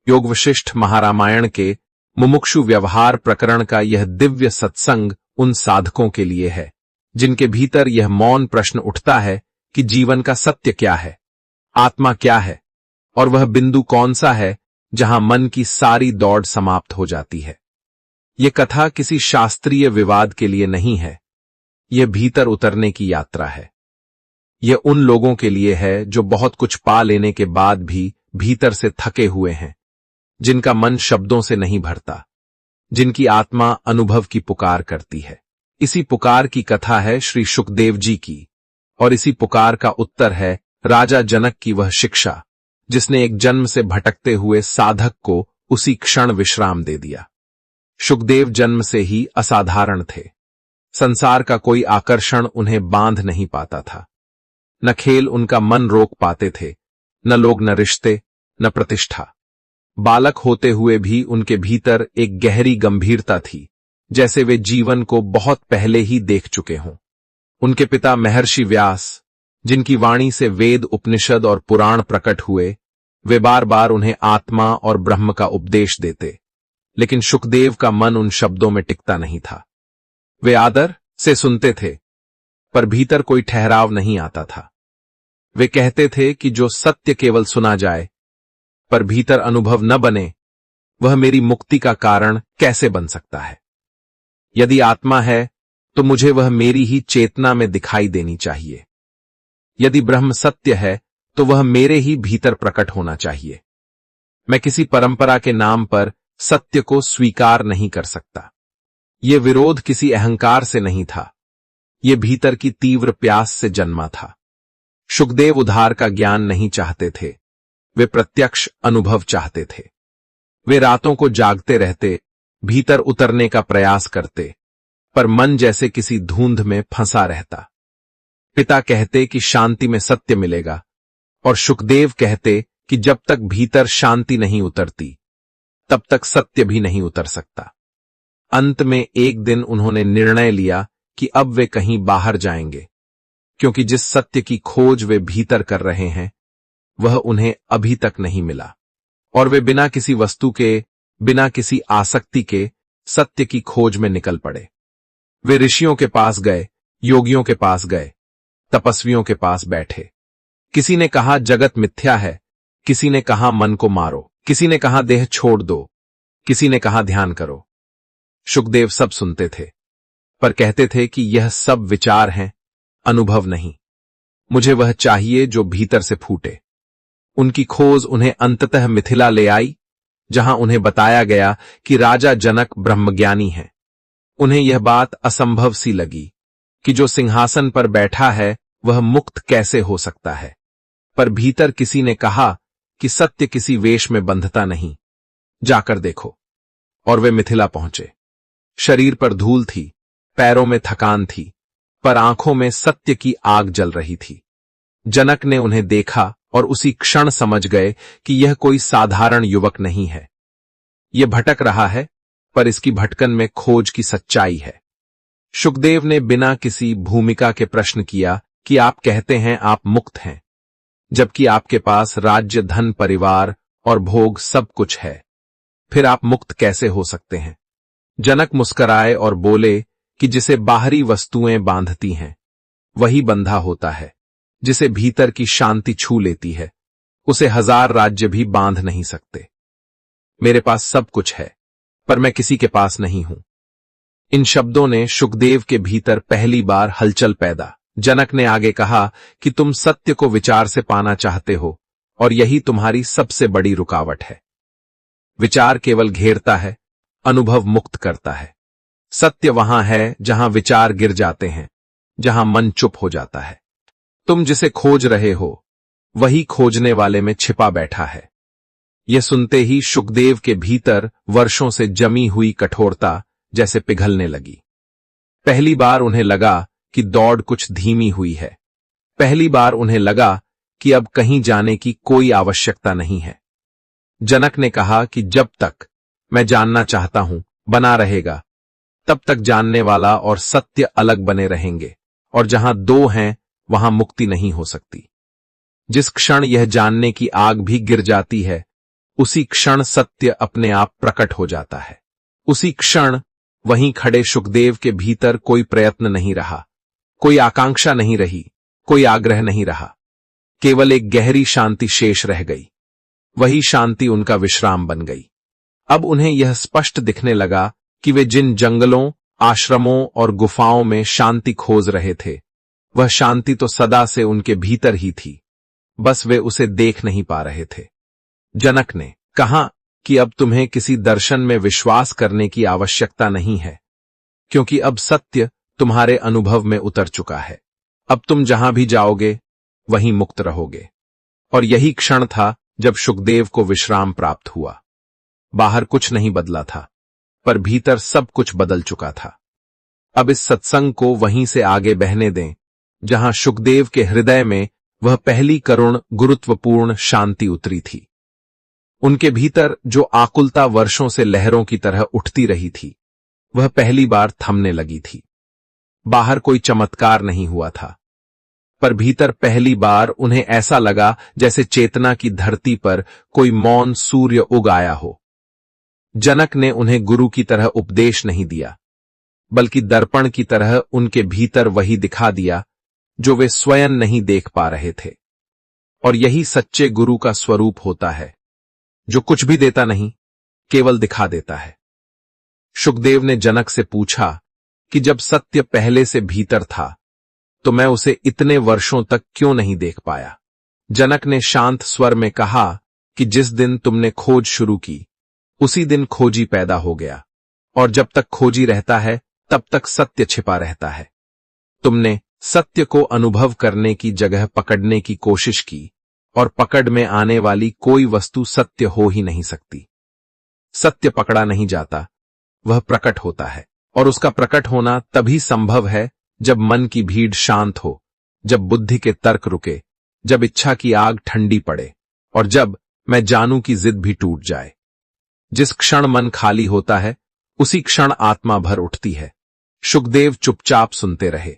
योग वशिष्ठ महारामायण के मुमुक्षु व्यवहार प्रकरण का यह दिव्य सत्संग उन साधकों के लिए है जिनके भीतर यह मौन प्रश्न उठता है कि जीवन का सत्य क्या है, आत्मा क्या है, और वह बिंदु कौन सा है जहां मन की सारी दौड़ समाप्त हो जाती है। यह कथा किसी शास्त्रीय विवाद के लिए नहीं है, यह भीतर उतरने की यात्रा है। यह उन लोगों के लिए है जो बहुत कुछ पा लेने के बाद भी भीतर से थके हुए हैं, जिनका मन शब्दों से नहीं भरता, जिनकी आत्मा अनुभव की पुकार करती है। इसी पुकार की कथा है श्री शुकदेव जी की, और इसी पुकार का उत्तर है राजा जनक की वह शिक्षा जिसने एक जन्म से भटकते हुए साधक को उसी क्षण विश्राम दे दिया। शुकदेव जन्म से ही असाधारण थे। संसार का कोई आकर्षण उन्हें बांध नहीं पाता था। न खेल उनका मन रोक पाते थे, न लोग, न रिश्ते, न प्रतिष्ठा। बालक होते हुए भी उनके भीतर एक गहरी गंभीरता थी, जैसे वे जीवन को बहुत पहले ही देख चुके हों। उनके पिता महर्षि व्यास, जिनकी वाणी से वेद, उपनिषद और पुराण प्रकट हुए, वे बार बार उन्हें आत्मा और ब्रह्म का उपदेश देते, लेकिन शुकदेव का मन उन शब्दों में टिकता नहीं था। वे आदर से सुनते थे, पर भीतर कोई ठहराव नहीं आता था। वे कहते थे कि जो सत्य केवल सुना जाए पर भीतर अनुभव न बने, वह मेरी मुक्ति का कारण कैसे बन सकता है। यदि आत्मा है तो मुझे वह मेरी ही चेतना में दिखाई देनी चाहिए। यदि ब्रह्म सत्य है तो वह मेरे ही भीतर प्रकट होना चाहिए। मैं किसी परंपरा के नाम पर सत्य को स्वीकार नहीं कर सकता। यह विरोध किसी अहंकार से नहीं था, यह भीतर की तीव्र प्यास से जन्मा था। शुकदेव उधार का ज्ञान नहीं चाहते थे, वे प्रत्यक्ष अनुभव चाहते थे। वे रातों को जागते रहते, भीतर उतरने का प्रयास करते, पर मन जैसे किसी धुंध में फंसा रहता। पिता कहते कि शांति में सत्य मिलेगा, और शुकदेव कहते कि जब तक भीतर शांति नहीं उतरती, तब तक सत्य भी नहीं उतर सकता। अंत में एक दिन उन्होंने निर्णय लिया कि अब वे कहीं बाहर जाएंगे, क्योंकि जिस सत्य की खोज वे भीतर कर रहे हैं, वह उन्हें अभी तक नहीं मिला। और वे बिना किसी वस्तु के, बिना किसी आसक्ति के सत्य की खोज में निकल पड़े। वे ऋषियों के पास गए, योगियों के पास गए, तपस्वियों के पास बैठे। किसी ने कहा जगत मिथ्या है, किसी ने कहा मन को मारो, किसी ने कहा देह छोड़ दो, किसी ने कहा ध्यान करो। शुकदेव सब सुनते थे, पर कहते थे कि यह सब विचार हैं, अनुभव नहीं। मुझे वह चाहिए जो भीतर से फूटे। उनकी खोज उन्हें अंततः मिथिला ले आई, जहां उन्हें बताया गया कि राजा जनक ब्रह्मज्ञानी है। उन्हें यह बात असंभव सी लगी कि जो सिंहासन पर बैठा है वह मुक्त कैसे हो सकता है। पर भीतर किसी ने कहा कि सत्य किसी वेश में बंधता नहीं, जाकर देखो। और वे मिथिला पहुंचे। शरीर पर धूल थी, पैरों में थकान थी, पर आंखों में सत्य की आग जल रही थी। जनक ने उन्हें देखा और उसी क्षण समझ गए कि यह कोई साधारण युवक नहीं है। यह भटक रहा है, पर इसकी भटकन में खोज की सच्चाई है। शुकदेव ने बिना किसी भूमिका के प्रश्न किया कि आप कहते हैं आप मुक्त हैं, जबकि आपके पास राज्य, धन, परिवार और भोग सब कुछ है। फिर आप मुक्त कैसे हो सकते हैं? जनक मुस्कराए और बोले कि जिसे बाहरी वस्तुएं बांधती हैं, वही बंधा होता है। जिसे भीतर की शांति छू लेती है, उसे 1000 राज्य भी बांध नहीं सकते। मेरे पास सब कुछ है, पर मैं किसी के पास नहीं हूं। इन शब्दों ने शुकदेव के भीतर पहली बार हलचल पैदा। जनक ने आगे कहा कि तुम सत्य को विचार से पाना चाहते हो, और यही तुम्हारी सबसे बड़ी रुकावट है। विचार केवल घेरता है, अनुभव मुक्त करता है। सत्य वहां है जहां विचार गिर जाते हैं, जहां मन चुप हो जाता है। तुम जिसे खोज रहे हो, वही खोजने वाले में छिपा बैठा है। यह सुनते ही शुकदेव के भीतर वर्षों से जमी हुई कठोरता जैसे पिघलने लगी। पहली बार उन्हें लगा कि दौड़ कुछ धीमी हुई है। पहली बार उन्हें लगा कि अब कहीं जाने की कोई आवश्यकता नहीं है। जनक ने कहा कि जब तक मैं जानना चाहता हूं बना रहेगा, तब तक जानने वाला और सत्य अलग बने रहेंगे, और जहां दो हैं वहां मुक्ति नहीं हो सकती। जिस क्षण यह जानने की आग भी गिर जाती है, उसी क्षण सत्य अपने आप प्रकट हो जाता है। उसी क्षण वहीं खड़े सुखदेव के भीतर कोई प्रयत्न नहीं रहा, कोई आकांक्षा नहीं रही, कोई आग्रह नहीं रहा, केवल एक गहरी शांति शेष रह गई। वही शांति उनका विश्राम बन गई। अब उन्हें यह स्पष्ट दिखने लगा कि वे जिन जंगलों, आश्रमों और गुफाओं में शांति खोज रहे थे, वह शांति तो सदा से उनके भीतर ही थी, बस वे उसे देख नहीं पा रहे थे। जनक ने कहा कि अब तुम्हें किसी दर्शन में विश्वास करने की आवश्यकता नहीं है, क्योंकि अब सत्य तुम्हारे अनुभव में उतर चुका है। अब तुम जहां भी जाओगे वहीं मुक्त रहोगे। और यही क्षण था जब सुखदेव को विश्राम प्राप्त हुआ। बाहर कुछ नहीं बदला था, पर भीतर सब कुछ बदल चुका था। अब इस सत्संग को वहीं से आगे बहने दें, जहां सुखदेव के हृदय में वह पहली करुण गुरुत्वपूर्ण शांति उतरी थी। उनके भीतर जो आकुलता वर्षों से लहरों की तरह उठती रही थी, वह पहली बार थमने लगी थी। बाहर कोई चमत्कार नहीं हुआ था, पर भीतर पहली बार उन्हें ऐसा लगा जैसे चेतना की धरती पर कोई मौन सूर्य उग आया हो। जनक ने उन्हें गुरु की तरह उपदेश नहीं दिया, बल्कि दर्पण की तरह उनके भीतर वही दिखा दिया जो वे स्वयं नहीं देख पा रहे थे। और यही सच्चे गुरु का स्वरूप होता है, जो कुछ भी देता नहीं, केवल दिखा देता है। सुखदेव ने जनक से पूछा कि जब सत्य पहले से भीतर था, तो मैं उसे इतने वर्षों तक क्यों नहीं देख पाया? जनक ने शांत स्वर में कहा कि जिस दिन तुमने खोज शुरू की, उसी दिन खोजी पैदा हो गया, और जब तक खोजी रहता है, तब तक सत्य छिपा रहता है। तुमने सत्य को अनुभव करने की जगह पकड़ने की कोशिश की, और पकड़ में आने वाली कोई वस्तु सत्य हो ही नहीं सकती। सत्य पकड़ा नहीं जाता, वह प्रकट होता है, और उसका प्रकट होना तभी संभव है जब मन की भीड़ शांत हो, जब बुद्धि के तर्क रुके, जब इच्छा की आग ठंडी पड़े, और जब मैं जानू की जिद भी टूट जाए। जिस क्षण मन खाली होता है, उसी क्षण आत्मा भर उठती है। सुखदेव चुपचाप सुनते रहे।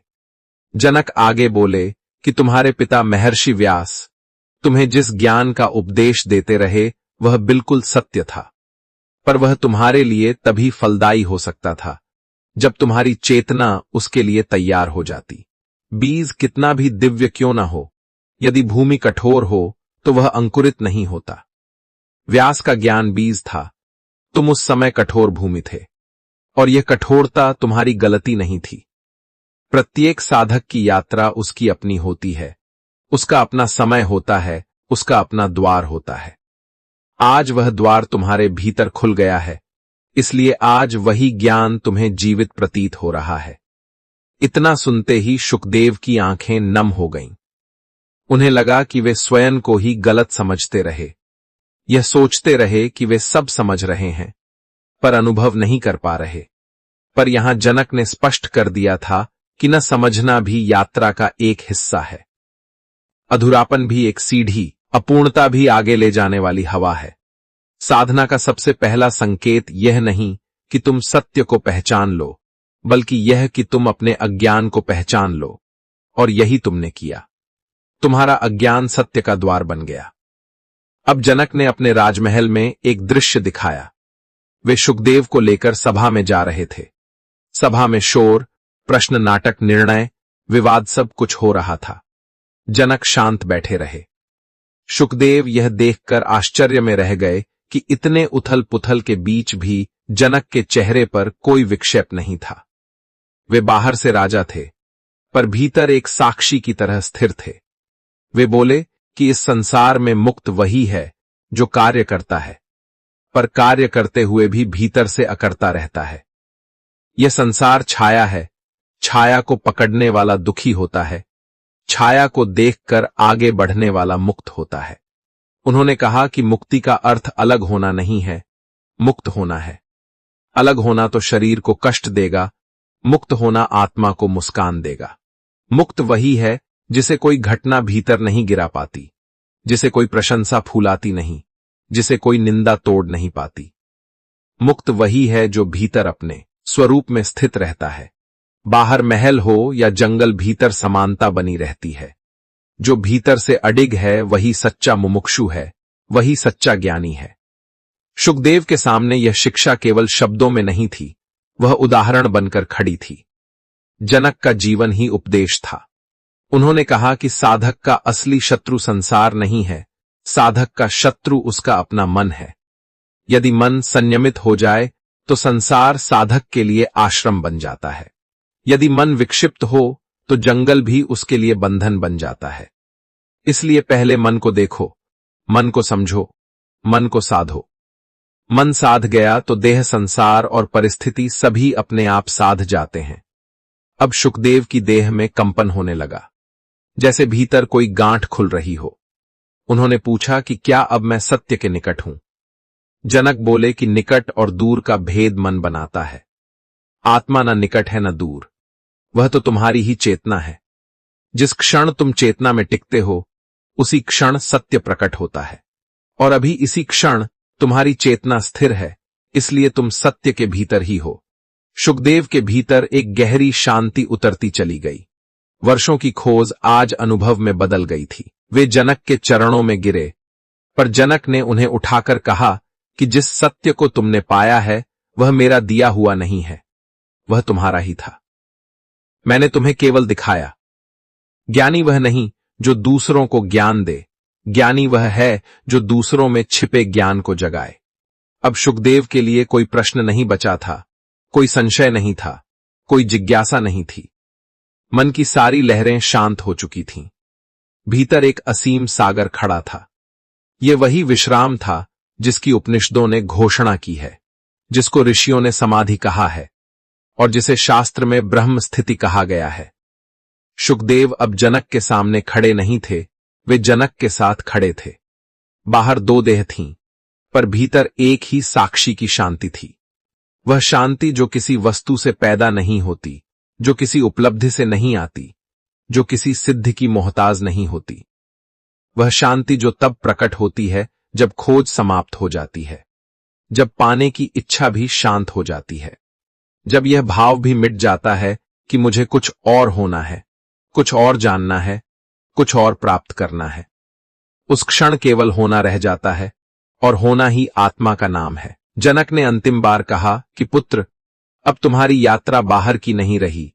जनक आगे बोले कि तुम्हारे पिता महर्षि व्यास तुम्हें जिस ज्ञान का उपदेश देते रहे, वह बिल्कुल सत्य था, पर वह तुम्हारे लिए तभी फलदायी हो सकता था जब तुम्हारी चेतना उसके लिए तैयार हो जाती। बीज कितना भी दिव्य क्यों न हो, यदि भूमि कठोर हो तो वह अंकुरित नहीं होता। व्यास का ज्ञान बीज था, तुम उस समय कठोर भूमि थे, और यह कठोरता तुम्हारी गलती नहीं थी। प्रत्येक साधक की यात्रा उसकी अपनी होती है, उसका अपना समय होता है, उसका अपना द्वार होता है। आज वह द्वार तुम्हारे भीतर खुल गया है, इसलिए आज वही ज्ञान तुम्हें जीवित प्रतीत हो रहा है। इतना सुनते ही सुखदेव की आंखें नम हो गईं। उन्हें लगा कि वे स्वयं को ही गलत समझते रहे, यह सोचते रहे कि वे सब समझ रहे हैं, पर अनुभव नहीं कर पा रहे। पर यहां जनक ने स्पष्ट कर दिया था कि न समझना भी यात्रा का एक हिस्सा है। अधूरापन भी एक सीढ़ी, अपूर्णता भी आगे ले जाने वाली हवा है। साधना का सबसे पहला संकेत यह नहीं कि तुम सत्य को पहचान लो, बल्कि यह कि तुम अपने अज्ञान को पहचान लो, और यही तुमने किया। तुम्हारा अज्ञान सत्य का द्वार बन गया। अब जनक ने अपने राजमहल में एक दृश्य दिखाया। वे सुखदेव को लेकर सभा में जा रहे थे। सभा में शोर, प्रश्न, नाटक, निर्णय, विवाद सब कुछ हो रहा था। जनक शांत बैठे रहे। सुखदेव यह देखकर आश्चर्य में रह गए कि इतने उथल पुथल के बीच भी जनक के चेहरे पर कोई विक्षेप नहीं था। वे बाहर से राजा थे, पर भीतर एक साक्षी की तरह स्थिर थे। वे बोले कि इस संसार में मुक्त वही है जो कार्य करता है, पर कार्य करते हुए भी भीतर से अकरता रहता है। यह संसार छाया है, छाया को पकड़ने वाला दुखी होता है, छाया को देखकर आगे बढ़ने वाला मुक्त होता है। उन्होंने कहा कि मुक्ति का अर्थ अलग होना नहीं है, मुक्त होना है। अलग होना तो शरीर को कष्ट देगा, मुक्त होना आत्मा को मुस्कान देगा। मुक्त वही है जिसे कोई घटना भीतर नहीं गिरा पाती, जिसे कोई प्रशंसा फूलाती नहीं, जिसे कोई निंदा तोड़ नहीं पाती। मुक्त वही है जो भीतर अपने स्वरूप में स्थित रहता है। बाहर महल हो या जंगल, भीतर समानता बनी रहती है। जो भीतर से अडिग है वही सच्चा मुमुक्षु है, वही सच्चा ज्ञानी है। शुकदेव के सामने यह शिक्षा केवल शब्दों में नहीं थी, वह उदाहरण बनकर खड़ी थी। जनक का जीवन ही उपदेश था। उन्होंने कहा कि साधक का असली शत्रु संसार नहीं है, साधक का शत्रु उसका अपना मन है। यदि मन संयमित हो जाए तो संसार साधक के लिए आश्रम बन जाता है। यदि मन विक्षिप्त हो तो जंगल भी उसके लिए बंधन बन जाता है। इसलिए पहले मन को देखो, मन को समझो, मन को साधो। मन साध गया तो देह, संसार और परिस्थिति सभी अपने आप साध जाते हैं। अब शुकदेव की देह में कंपन होने लगा, जैसे भीतर कोई गांठ खुल रही हो। उन्होंने पूछा कि क्या अब मैं सत्य के निकट हूं? जनक बोले कि निकट और दूर का भेद मन बनाता है। आत्मा न निकट है न दूर, वह तो तुम्हारी ही चेतना है। जिस क्षण तुम चेतना में टिकते हो उसी क्षण सत्य प्रकट होता है, और अभी इसी क्षण तुम्हारी चेतना स्थिर है, इसलिए तुम सत्य के भीतर ही हो। शुकदेव के भीतर एक गहरी शांति उतरती चली गई। वर्षों की खोज आज अनुभव में बदल गई थी। वे जनक के चरणों में गिरे, पर जनक ने उन्हें उठाकर कहा कि जिस सत्य को तुमने पाया है वह मेरा दिया हुआ नहीं है, वह तुम्हारा ही था। मैंने तुम्हें केवल दिखाया। ज्ञानी वह नहीं जो दूसरों को ज्ञान दे, ज्ञानी वह है जो दूसरों में छिपे ज्ञान को जगाए। अब शुकदेव के लिए कोई प्रश्न नहीं बचा था, कोई संशय नहीं था, कोई जिज्ञासा नहीं थी। मन की सारी लहरें शांत हो चुकी थीं। भीतर एक असीम सागर खड़ा था। यह वही विश्राम था जिसकी उपनिषदों ने घोषणा की है, जिसको ऋषियों ने समाधि कहा है और जिसे शास्त्र में ब्रह्म स्थिति कहा गया है। शुकदेव अब जनक के सामने खड़े नहीं थे, वे जनक के साथ खड़े थे। बाहर दो देह थीं, पर भीतर एक ही साक्षी की शांति थी। वह शांति जो किसी वस्तु से पैदा नहीं होती, जो किसी उपलब्धि से नहीं आती, जो किसी सिद्ध की मोहताज नहीं होती। वह शांति जो तब प्रकट होती है जब खोज समाप्त हो जाती है, जब पाने की इच्छा भी शांत हो जाती है, जब यह भाव भी मिट जाता है कि मुझे कुछ और होना है, कुछ और जानना है, कुछ और प्राप्त करना है। उस क्षण केवल होना रह जाता है, और होना ही आत्मा का नाम है। जनक ने अंतिम बार कहा कि पुत्र, अब तुम्हारी यात्रा बाहर की नहीं रही,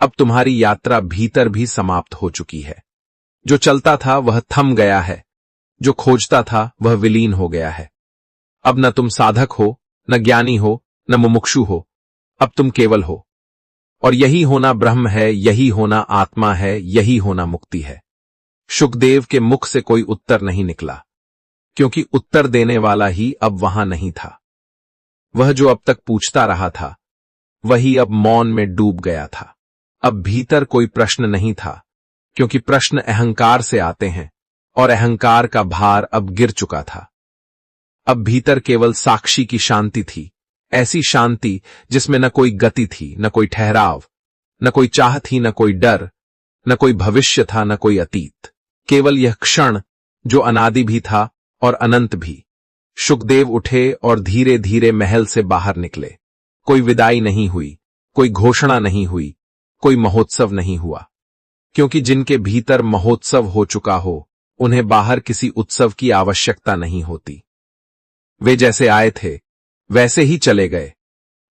अब तुम्हारी यात्रा भीतर भी समाप्त हो चुकी है। जो चलता था वह थम गया है, जो खोजता था वह विलीन हो गया है। अब न तुम साधक हो, न ज्ञानी हो, न मुमुक्षु हो, अब तुम केवल हो। और यही होना ब्रह्म है, यही होना आत्मा है, यही होना मुक्ति है। शुकदेव के मुख से कोई उत्तर नहीं निकला, क्योंकि उत्तर देने वाला ही अब वहां नहीं था। वह जो अब तक पूछता रहा था वही अब मौन में डूब गया था। अब भीतर कोई प्रश्न नहीं था, क्योंकि प्रश्न अहंकार से आते हैं और अहंकार का भार अब गिर चुका था। अब भीतर केवल साक्षी की शांति थी, ऐसी शांति जिसमें न कोई गति थी, न कोई ठहराव, न कोई चाह थी, न कोई डर, न कोई भविष्य था, न कोई अतीत। केवल यह क्षण जो अनादि भी था और अनंत भी। शुकदेव उठे और धीरे धीरे महल से बाहर निकले। कोई विदाई नहीं हुई, कोई घोषणा नहीं हुई, कोई महोत्सव नहीं हुआ, क्योंकि जिनके भीतर महोत्सव हो चुका हो उन्हें बाहर किसी उत्सव की आवश्यकता नहीं होती। वे जैसे आए थे वैसे ही चले गए,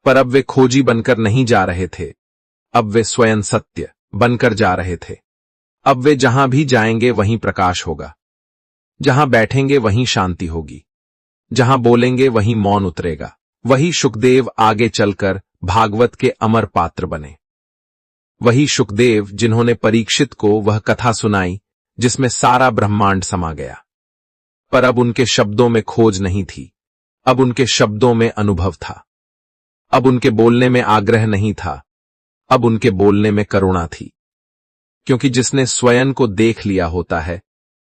पर अब वे खोजी बनकर नहीं जा रहे थे, अब वे स्वयं सत्य बनकर जा रहे थे। अब वे जहां भी जाएंगे वहीं प्रकाश होगा, जहां बैठेंगे वहीं शांति होगी, जहां बोलेंगे वहीं मौन उतरेगा। वही शुकदेव आगे चलकर भागवत के अमर पात्र बने। वही शुकदेव जिन्होंने परीक्षित को वह कथा सुनाई जिसमें सारा ब्रह्मांड समा गया। पर अब उनके शब्दों में खोज नहीं थी, अब उनके शब्दों में अनुभव था। अब उनके बोलने में आग्रह नहीं था, अब उनके बोलने में करुणा थी। क्योंकि जिसने स्वयं को देख लिया होता है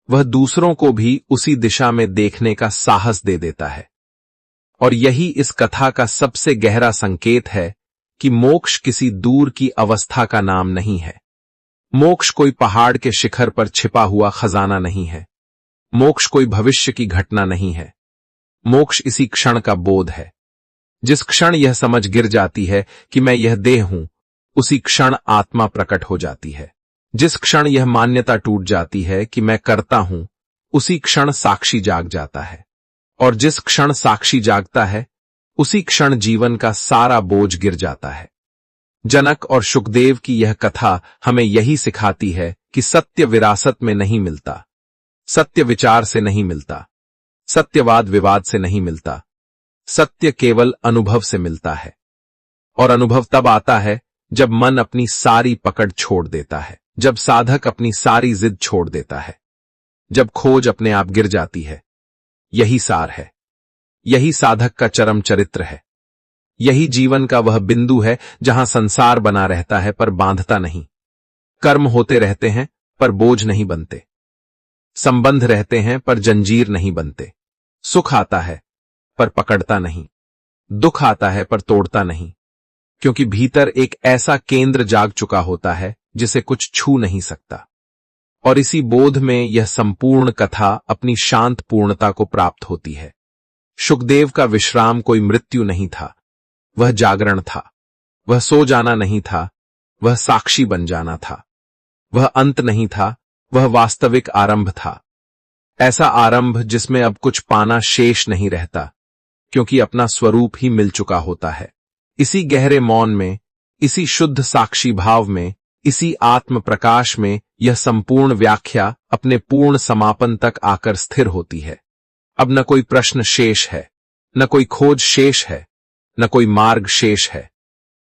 वह दूसरों को भी उसी दिशा में देखने का साहस दे देता है। और यही इस कथा का सबसे गहरा संकेत है कि मोक्ष किसी दूर की अवस्था का नाम नहीं है। मोक्ष कोई पहाड़ के शिखर पर छिपा हुआ खजाना नहीं है। मोक्ष कोई भविष्य की घटना नहीं है। मोक्ष इसी क्षण का बोध है। जिस क्षण यह समझ गिर जाती है कि मैं यह देह हूं, उसी क्षण आत्मा प्रकट हो जाती है। जिस क्षण यह मान्यता टूट जाती है कि मैं करता हूं, उसी क्षण साक्षी जाग जाता है। और जिस क्षण साक्षी जागता है उसी क्षण जीवन का सारा बोझ गिर जाता है। जनक और सुखदेव की यह कथा हमें यही सिखाती है कि सत्य विरासत में नहीं मिलता, सत्य विचार से नहीं मिलता, सत्यवाद विवाद से नहीं मिलता, सत्य केवल अनुभव से मिलता है। और अनुभव तब आता है जब मन अपनी सारी पकड़ छोड़ देता है, जब साधक अपनी सारी जिद छोड़ देता है, जब खोज अपने आप गिर जाती है। यही सार है, यही साधक का चरम चरित्र है, यही जीवन का वह बिंदु है जहां संसार बना रहता है पर बांधता नहीं, कर्म होते रहते हैं पर बोझ नहीं बनते, संबंध रहते हैं पर जंजीर नहीं बनते, सुख आता है पर पकड़ता नहीं, दुख आता है पर तोड़ता नहीं, क्योंकि भीतर एक ऐसा केंद्र जाग चुका होता है जिसे कुछ छू नहीं सकता। और इसी बोध में यह संपूर्ण कथा अपनी शांत पूर्णता को प्राप्त होती है। सुखदेव का विश्राम कोई मृत्यु नहीं था, वह जागरण था, वह सो जाना नहीं था, वह साक्षी बन जाना था, वह अंत नहीं था, वह वास्तविक आरंभ था। ऐसा आरंभ जिसमें अब कुछ पाना शेष नहीं रहता, क्योंकि अपना स्वरूप ही मिल चुका होता है। इसी गहरे मौन में, इसी शुद्ध साक्षी भाव में, इसी आत्म प्रकाश में यह संपूर्ण व्याख्या अपने पूर्ण समापन तक आकर स्थिर होती है। अब न कोई प्रश्न शेष है, न कोई खोज शेष है, न कोई मार्ग शेष है,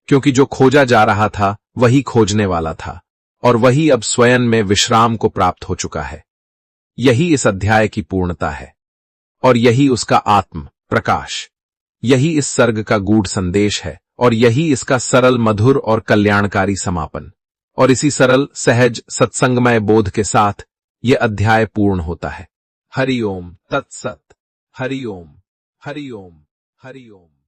क्योंकि जो खोजा जा रहा था वही खोजने वाला था, और वही अब स्वयं में विश्राम को प्राप्त हो चुका है। यही इस अध्याय की पूर्णता है, और यही उसका आत्म प्रकाश, यही इस सर्ग का गूढ़ संदेश है, और यही इसका सरल मधुर और कल्याणकारी समापन। और इसी सरल सहज सत्संगमय बोध के साथ यह अध्याय पूर्ण होता है। हरि ओम तत्सत। हरि ओम, हरि ओम, हरि ओम।